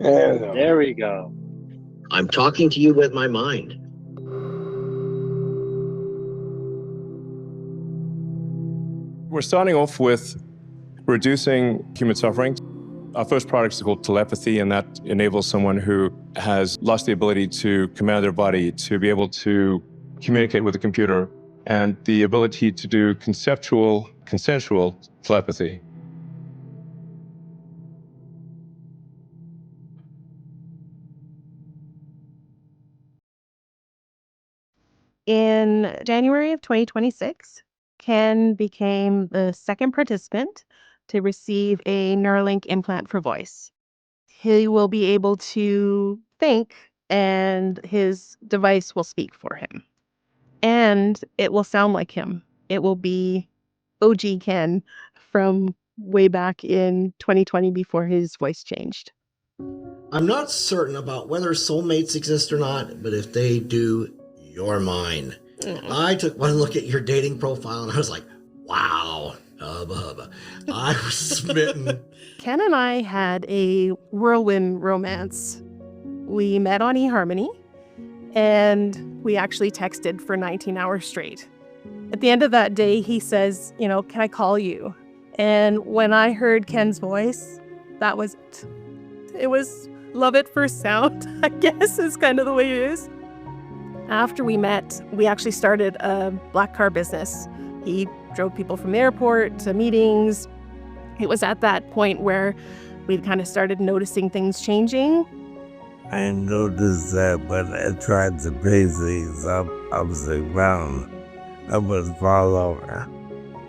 There we go. I'm talking to you with my mind. We're starting off with reducing human suffering. Our first product is called telepathy, and that enables someone who has lost the ability to command their body to be able to communicate with the computer, and the ability to do conceptual, consensual telepathy. In January of 2026, Ken became the second participant to receive a Neuralink implant for voice. He will be able to think, and his device will speak for him. And it will sound like him. It will be OG Ken from way back in 2020 before his voice changed. I'm not certain about whether soulmates exist or not, but if they do, you're mine. I took one look at your dating profile and I was like, wow, hubba hubba. I was smitten. Ken and I had a whirlwind romance. We met on eHarmony, and we actually texted for 19 hours straight. At the end of that day, he says, can I call you? And when I heard Ken's voice, that was it. It was love at first sound, I guess is kind of the way it is. After we met, we actually started a black car business. He drove people from the airport to meetings. It was at that point where we'd kind of started noticing things changing. I noticed that when I tried to pay things up upside down, I would fall over.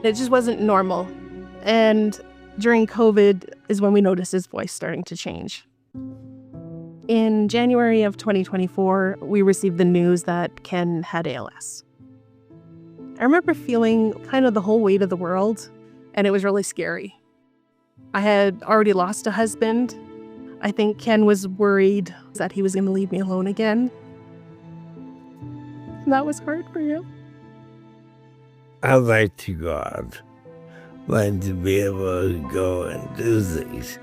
It just wasn't normal. And during COVID is when we noticed his voice starting to change. In January of 2024, we received the news that Ken had ALS. I remember feeling kind of the whole weight of the world, and it was really scary. I had already lost a husband. I think Ken was worried that he was going to leave me alone again. And that was hard for you. I like to go out, like to be able to go and do things.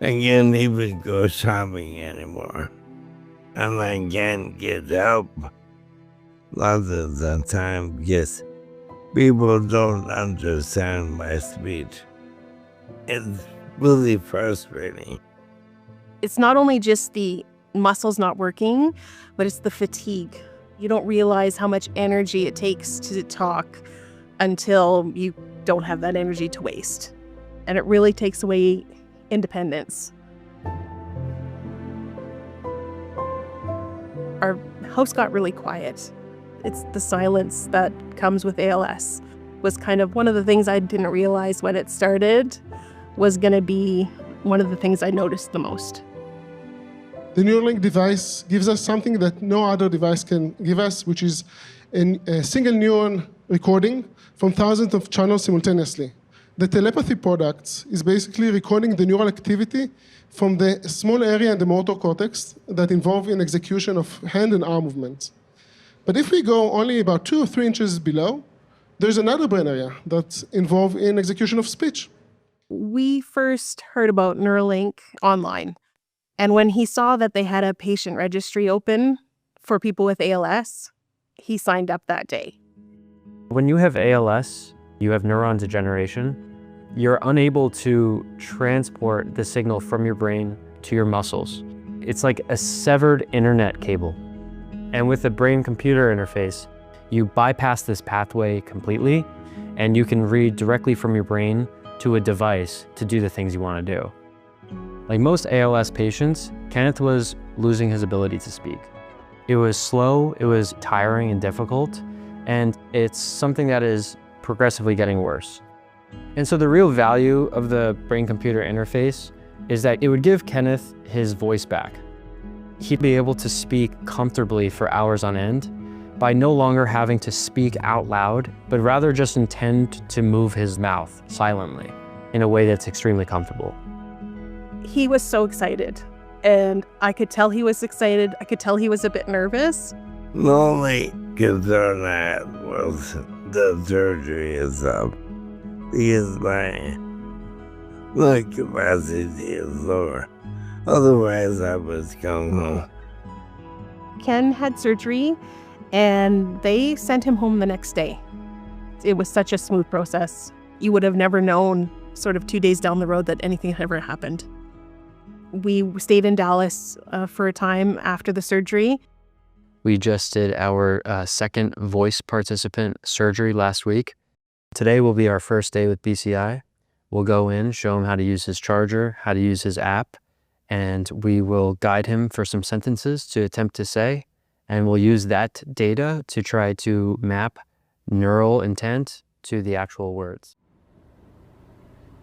I can't even go shopping anymore. And I can't get help lots of the time because people don't understand my speech. It's really frustrating. It's not only just the muscles not working, but it's the fatigue. You don't realize how much energy it takes to talk until you don't have that energy to waste. And it really takes away independence. Our house got really quiet. It's the silence that comes with ALS. Was kind of one of the things I didn't realize when it started was going to be one of the things I noticed the most. The Neuralink device gives us something that no other device can give us, which is a single neuron recording from thousands of channels simultaneously. The telepathy product is basically recording the neural activity from the small area in the motor cortex that involve in execution of hand and arm movements. But if we go only about 2 or 3 inches below, there's another brain area that's involved in execution of speech. We first heard about Neuralink online. And when he saw that they had a patient registry open for people with ALS, he signed up that day. When you have ALS, you have neuron degeneration, you're unable to transport the signal from your brain to your muscles. It's like a severed internet cable. And with the brain-computer interface, you bypass this pathway completely, and you can read directly from your brain to a device to do the things you want to do. Like most ALS patients, Kenneth was losing his ability to speak. It was slow, it was tiring and difficult, and it's something that is progressively getting worse. And so the real value of the brain-computer interface is that it would give Kenneth his voice back. He'd be able to speak comfortably for hours on end by no longer having to speak out loud, but rather just intend to move his mouth silently in a way that's extremely comfortable. He was so excited, and I could tell he was excited. I could tell he was a bit nervous. The only concern I had was the surgery itself, because my lung capacity is lower. Otherwise, I was going home. Ken had surgery and they sent him home the next day. It was such a smooth process. You would have never known sort of 2 days down the road that anything had ever happened. We stayed in Dallas for a time after the surgery. We just did our second voice participant surgery last week. Today will be our first day with BCI. We'll go in, show him how to use his charger, how to use his app, and we will guide him for some sentences to attempt to say, and we'll use that data to try to map neural intent to the actual words.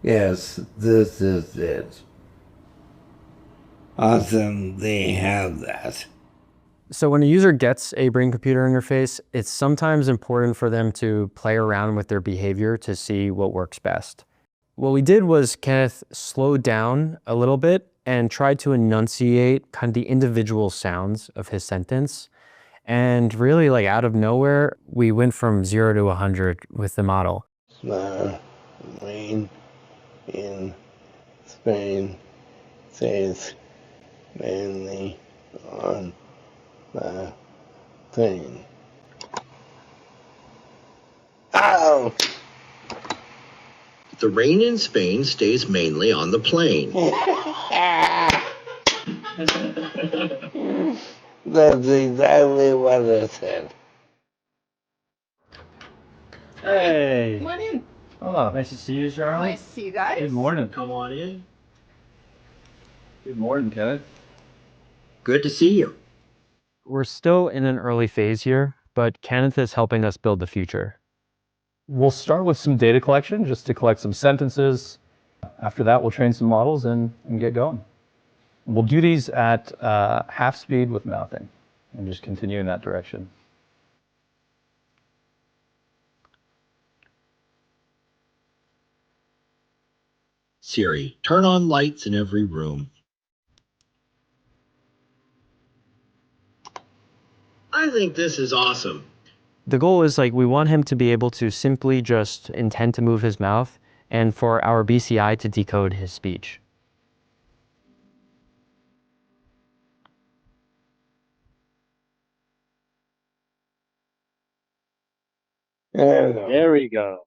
Yes, this is it. Awesome, they have that. So when a user gets a brain-computer interface, it's sometimes important for them to play around with their behavior to see what works best. What we did was Kenneth slowed down a little bit and tried to enunciate kind of the individual sounds of his sentence. And really, like out of nowhere, we went from 0 to 100 with the model. Rain in Spain says mainly on the plane. Ow! The rain in Spain stays mainly on the plane. That's exactly what I said. Hey! Come on in. Oh, nice to see you, Charlie. Nice to see you guys. Good morning. Come on in. Good morning, Kenneth. Good to see you. We're still in an early phase here, but Kenneth is helping us build the future. We'll start with some data collection just to collect some sentences. After that, we'll train some models and get going. We'll do these at half speed with mouthing and just continue in that direction. Siri, turn on lights in every room. I think this is awesome. The goal is we want him to be able to simply just intend to move his mouth and for our BCI to decode his speech. There we go.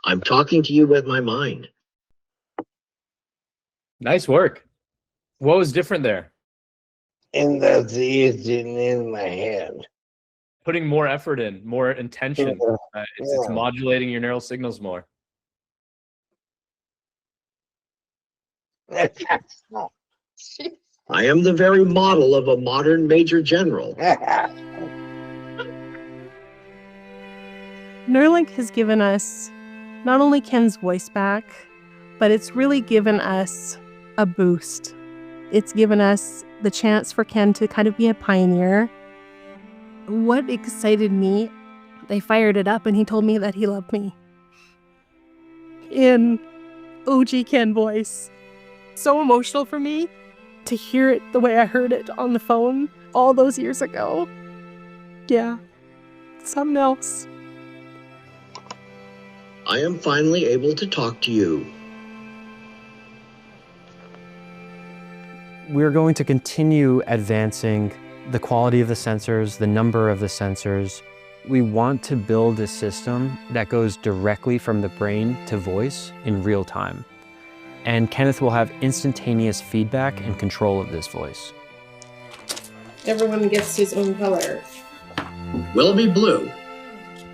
I'm talking to you with my mind. Nice work. What was different there? And that's easy in my head. Putting more effort in, more intention. It's modulating your neural signals more. I am the very model of a modern major general. Neuralink has given us not only Ken's voice back, but it's really given us a boost. It's given us the chance for Ken to kind of be a pioneer. What excited me, they fired it up and he told me that he loved me. In OG Ken voice. So emotional for me to hear it the way I heard it on the phone all those years ago. Yeah, something else. I am finally able to talk to you. We're going to continue advancing the quality of the sensors, the number of the sensors. We want to build a system that goes directly from the brain to voice in real time. And Kenneth will have instantaneous feedback and control of this voice. Everyone gets his own color. Will be blue.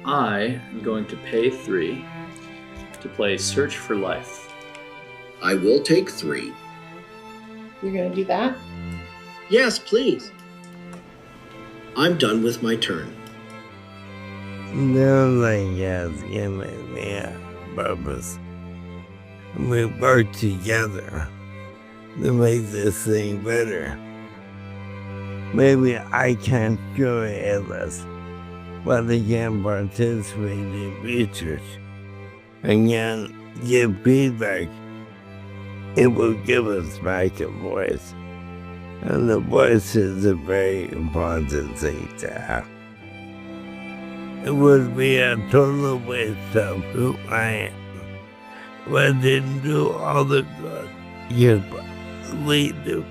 I am going to pay 3 to play Search for Life. I will take 3. You're gonna do that? Yes, please. I'm done with my turn. Nothing has given me a purpose. We work together to make this thing better. Maybe I can't cure illness, but I can participate in research and can give feedback. It will give us back a voice. And the voice is a very important thing to have. It would be a total waste of who I am if I didn't do all the good. Goodbye. we do.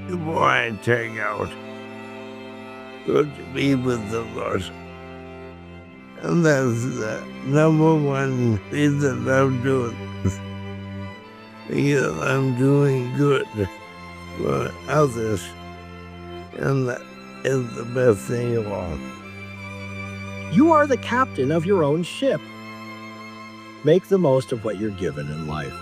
The more I take out, good to be with the Lord. And that's the number one reason I'm doing this. Because I'm doing good for others. And that is the best thing of all. You are the captain of your own ship. Make the most of what you're given in life.